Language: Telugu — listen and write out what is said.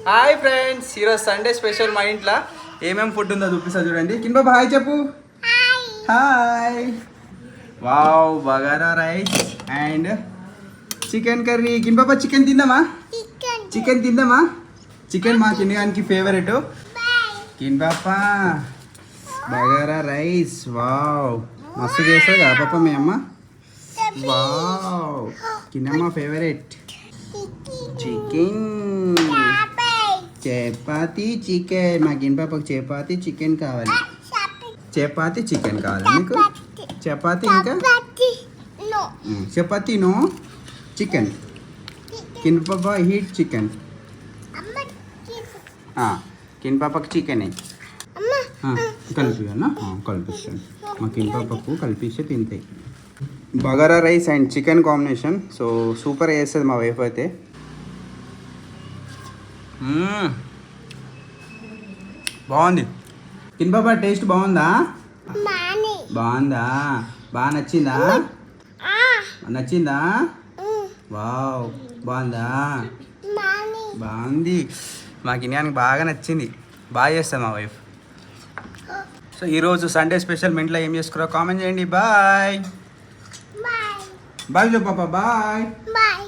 హాయ్ ఫ్రెండ్స్, ఈరోజు సండే స్పెషల్ మా ఇంట్లో ఏమేమి ఫుడ్ ఉందో చూపిస్తా చూడండి. కింద బాబా హాయ్ చెప్పు. Hi. Wow, bagara rice and chicken curry. కింద బాబా చికెన్ తిందామా? చికెన్ తిందామా? చికెన్ మా కిందగానికి ఫేవరెట్. కింద పాప బగారా రైస్. వావ్, మస్తు చేస్తుంది కదా పాప మీ అమ్మ. వావ్, కిందమ్మ ఫేవరెట్. Chicken, chapati chicken. మా గిన్ పాపకు చపాతి చికెన్ కావాలి. చపాతి చికెన్ కావాలి మీకు? చపాతి ఇంకా చపాతి నో చికెన్. కిన్ పాప హీట్ చికెన్. కిన్ పాపకు చికెన్ కలిపినా? కలిపిస్తాను. మా కిన్ పాపకు కలిపిస్తే తింటాయి. Bagara rice and chicken combination so super చేస్తుంది మా వైఫ్ అయితే. బాగుంది. కిన్ బాబా టేస్ట్ బాగుందా? బాగుందా? బాగా నచ్చిందా? నచ్చిందా? వావ్, బాగుందా? బాగుంది. మా కిన్యానికి బాగా నచ్చింది. బాగా చేస్తుంది మా వైఫ్. సో ఈరోజు సండే స్పెషల్ మీ ఇంట్లో ఏం చేసుకున్నారో కామెంట్ చేయండి. బాయ్ బాయ్ చెప్పు పాపా. బాయ్.